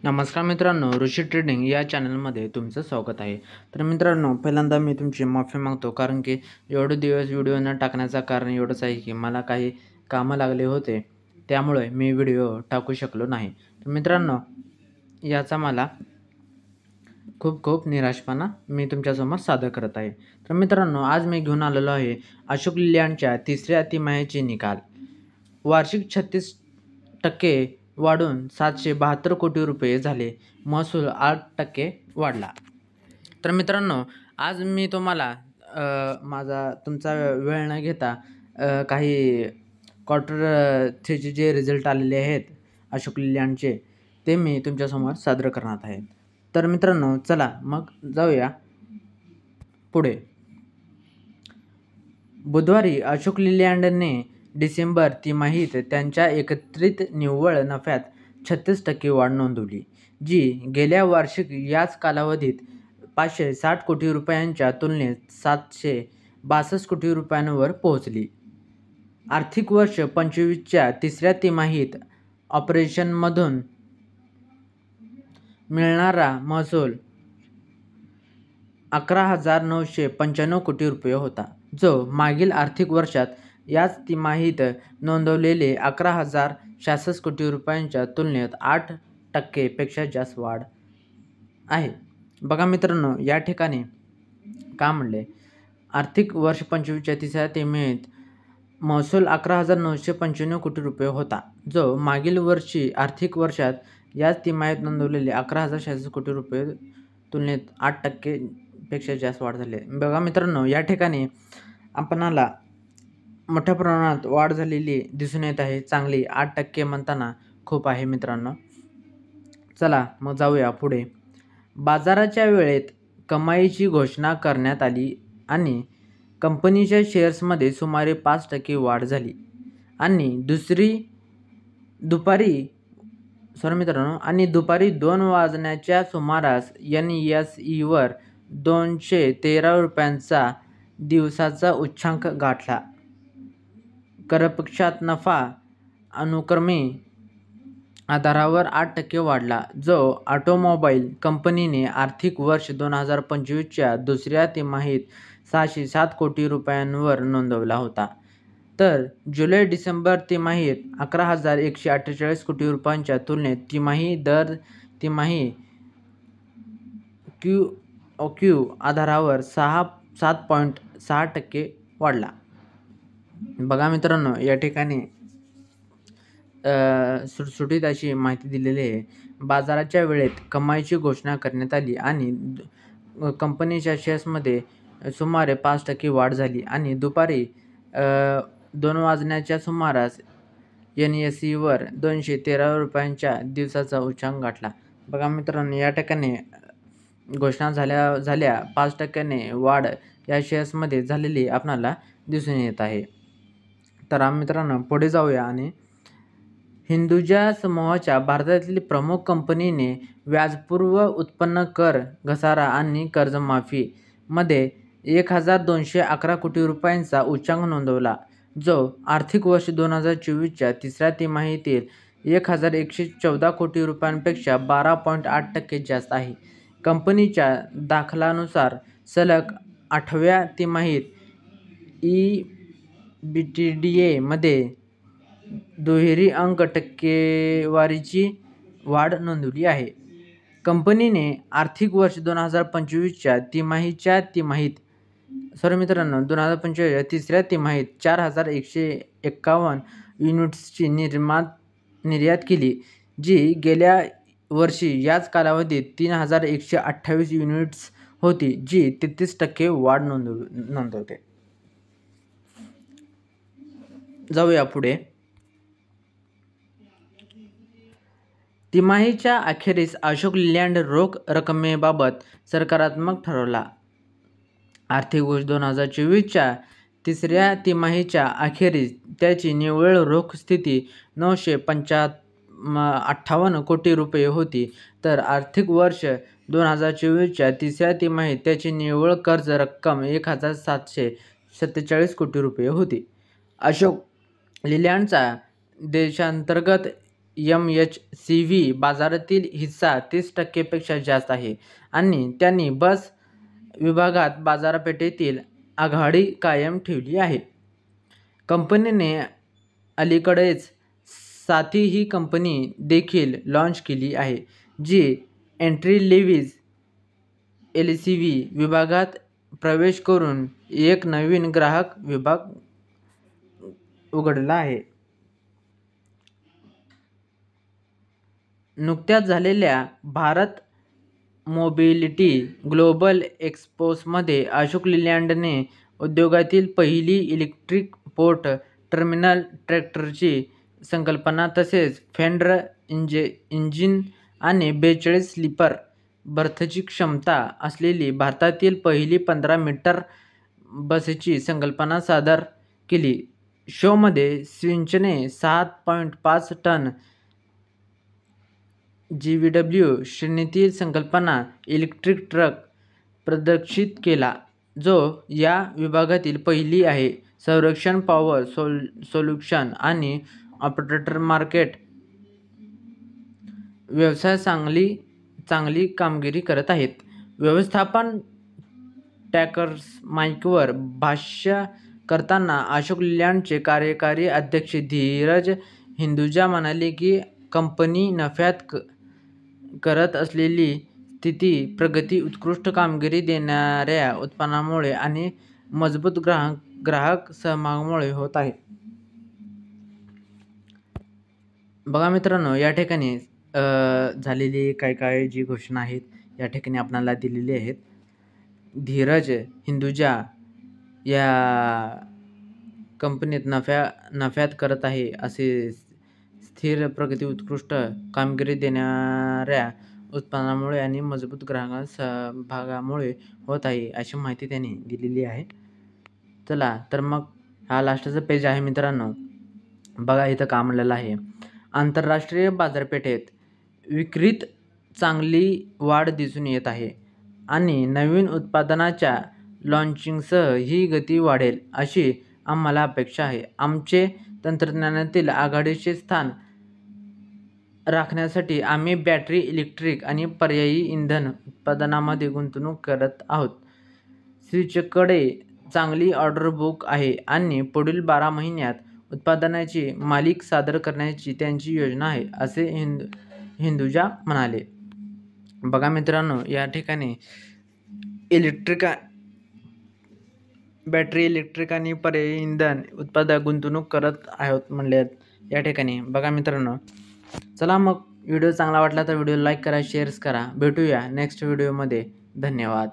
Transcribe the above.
नमस्कार मित्रांनो, ऋषी ट्रेडिंग या चॅनलमध्ये तुमचं स्वागत आहे. तर मित्रांनो, पहिल्यांदा मी तुमची माफी मागतो, कारण की एवढे दिवस व्हिडिओ न टाकण्याचं कारण एवढंच आहे की मला काही कामं लागले होते, त्यामुळे मी व्हिडिओ टाकू शकलो नाही. तर मित्रांनो, याचा मला खूप खूप निराशपणा मी तुमच्यासमोर सादर करत आहे. तर मित्रांनो, आज मी घेऊन आलेलो आहे अशोक लेलँडच्या तिसऱ्या तिमाहीचे निकाल. वार्षिक 36% वाढून 772 कोटी रुपये झाले. महसूल 8% वाढला. तर मित्रांनो, आज मी तुम्हाला तुमचा वेळ न घेता काही क्वार्टर 3चे जे रिझल्ट आलेले आहेत अशोक लेलँडचे, ते मी तुमच्यासमोर सादर करणार आहे. तर मित्रांनो, चला मग जाऊया पुढे. बुधवारी अशोक लेलँडने डिसेंबर तिमाहीत त्यांच्या एकत्रित निव्वळ नफ्यात 36% वाढ नोंदवली, जी गेल्या वार्षिक याच कालावधीत 560 कोटी रुपयांच्या तुलनेत 762 कोटी रुपयांवर पोहोचली. आर्थिक वर्ष 25च्या तिसऱ्या तिमाहीत ऑपरेशनमधून मिळणारा महसूल 11,995 कोटी रुपये होता, जो मागील आर्थिक वर्षात याच तिमाहीत नोंदवलेले 11,066 कोटी रुपयांच्या तुलनेत 8% पेक्षा जास्त वाढ आहे. बघा मित्रांनो, या ठिकाणी का म्हणले, आर्थिक वर्ष 25च्या तिसऱ्या तिमाहीत महसूल 11,995 कोटी रुपये होता, जो मागील वर्षी आर्थिक वर्षात याच तिमाहीत नोंदवलेले 11,066 कोटी रुपये तुलनेत 8% पेक्षा जास्त वाढ झाली. बघा मित्रांनो, या ठिकाणी आपणाला मोठ्या प्रमाणात वाढ झालेली दिसून येत आहे. चांगली 8% म्हणताना खूप आहे मित्रांनो. चला मग जाऊया पुढे. बाजाराच्या वेळेत कमाईची घोषणा करण्यात आली आणि कंपनीच्या शेअर्समध्ये सुमारे 5% वाढ झाली आणि दुपारी 2 वाजण्याच्या सुमारास NSEवर 213 रुपयांचा दिवसाचा उच्चांक गाठला. करपक्षात नफा अनुक्रमे आधारावर 8% वाढला, जो ऑटोमोबाईल कंपनीने आर्थिक वर्ष 2025च्या दुसऱ्या तिमाहीत 607 कोटी रुपयांवर नोंदवला होता. तर जुलै-डिसेंबर तिमाहीत 11,148 कोटी रुपयांच्या तुलनेत तिमाही दर तिमाही QoQ आधारावर 7.6% वाढला. बघा मित्रांनो, या ठिकाणी सुटसुटीत अशी माहिती दिलेली आहे. बाजाराच्या वेळेत कमाईची घोषणा करण्यात आली आणि कंपनीच्या शेअर्समध्ये सुमारे 5% वाढ झाली आणि दुपारी 2 वाजण्याच्या सुमारास NSEवर 213 रुपयांच्या दिवसाचा उच्चांक गाठला. बघा मित्रांनो, या ठिकाणी घोषणा झाल्या 5%ने वाढ या शेअर्समध्ये झालेली आपणाला दिसून येत आहे. तर मित्रांनो, पुढे जाऊया आणि हिंदुजा समूहाच्या भारतातील प्रमुख कंपनीने व्याजपूर्व उत्पन्न कर घसारा आणि कर्जमाफी मध्ये 1,211 कोटी रुपयांचा उच्चांक नोंदवला, जो आर्थिक वर्ष 2024च्या तिसऱ्या तिमाहीतील 1,114 कोटी रुपयांपेक्षा 12.8% जास्त आहे. कंपनीच्या दाखलानुसार सलग 8व्या तिमाहीत EBITDA मध्ये दुहेरी अंक टक्केवारीची वाढ नोंदवली आहे. कंपनीने आर्थिक वर्ष 2025च्या तिसऱ्या तिमाहीत 4,151 युनिट्सची निर्यात केली, जी गेल्या वर्षी याच कालावधीत 3,128 युनिट्स होती, जी 33% वाढ नोंदवते. जाऊया पुढे. तिमाहीच्या अखेरीस अशोक लेलँड रोख रकमेबाबत सकारात्मक ठरवला. आर्थिक वर्ष 2024च्या तिसऱ्या तिमाहीच्या अखेरीस त्याची निव्वळ रोख स्थिती 958 कोटी रुपये होती, तर आर्थिक वर्ष 2024च्या तिसऱ्या तिमाहीत त्याची निव्वळ कर्ज रक्कम 1,747 कोटी रुपये होती. अशोक लेलँडचा देशांतर्गत MHCV बाजारातील हिस्सा 30% पेक्षा जास्त आहे आणि त्यांनी बस विभागात बाजारपेठेतील आघाडी कायम ठेवली आहे. कंपनीने अलीकडेच साथी ही कंपनी देखील लाँच केली आहे, जी एंट्री लेव्हिल LCV विभागात प्रवेश करून एक नवीन ग्राहक विभाग उघडला आहे. नुकत्याच झालेल्या भारत मोबिलिटी ग्लोबल एक्स्पोमध्ये अशोक लीलँडने उद्योगातील पहिली इलेक्ट्रिक पोर्ट टर्मिनल ट्रॅक्टरची संकल्पना तसेच फेंडर इंजिन आणि 42 स्लीपर बर्थची क्षमता असलेली भारतातील पहिली 15 मीटर बसची संकल्पना सादर केली. शोमध्ये स्विचने 7.5 टन GVW श्रेणीतील संकल्पना इलेक्ट्रिक ट्रक प्रदर्शित केला, जो या विभागातील पहिली आहे. संरक्षण, पॉवर सोल्युशन आणि ऑपरेटर मार्केट व्यवसाय चांगली कामगिरी करत आहेत. व्यवस्थापन टॅकर्स माईकवर भाष्य करताना अशोक लीलँडचे कार्यकारी अध्यक्ष धीरज हिंदुजा म्हणाले की कंपनी नफ्यात करत असलेली स्थिती प्रगती, उत्कृष्ट कामगिरी देणाऱ्या उत्पादनामुळे आणि मजबूत ग्राहक समूहामुळे होत आहे. बघा मित्रांनो, या ठिकाणी झालेली काय जी घोषणा आहेत या ठिकाणी आपणाला दिलेली आहेत. धीरज हिंदुजा या कंपनीत नफ्यात करत आहे असे स्थिर प्रगती, उत्कृष्ट कामगिरी देणाऱ्या उत्पादनामुळे आणि मजबूत ग्राहक सहभागामुळे होत आहे, अशी माहिती त्यांनी दिलेली आहे. चला तर मग हा लास्टचा पेज आहे मित्रांनो. बघा इथं का म्हणलेलं आहे, आंतरराष्ट्रीय बाजारपेठेत विक्रीत चांगली वाढ दिसून येत आहे आणि नवीन उत्पादनाच्या लॉन्चिंगसह ही गती वाढेल अशी आम्हाला अपेक्षा आहे. आमचे तंत्रज्ञानातील आघाडीचे स्थान राखण्यासाठी आम्ही बॅटरी, इलेक्ट्रिक आणि पर्यायी इंधन उत्पादनामध्ये गुंतवणूक करत आहोत. स्विचकडे चांगली ऑर्डर बुक आहे आणि पुढील 12 महिन्यात उत्पादनाची मालिका सादर करण्याची त्यांची योजना आहे, असे हिंदुजा म्हणाले. बघा मित्रांनो, या ठिकाणी बॅटरी, इलेक्ट्रिक आणि पर्यायी इंधन उत्पादनात गुंतवणूक करत आहोत म्हणले या ठिकाणी. बघा मित्रांनो, चला मग व्हिडिओ चांगला वाटला तर व्हिडिओ लाईक करा, शेअर्स करा. भेटूया नेक्स्ट व्हिडिओमध्ये. धन्यवाद.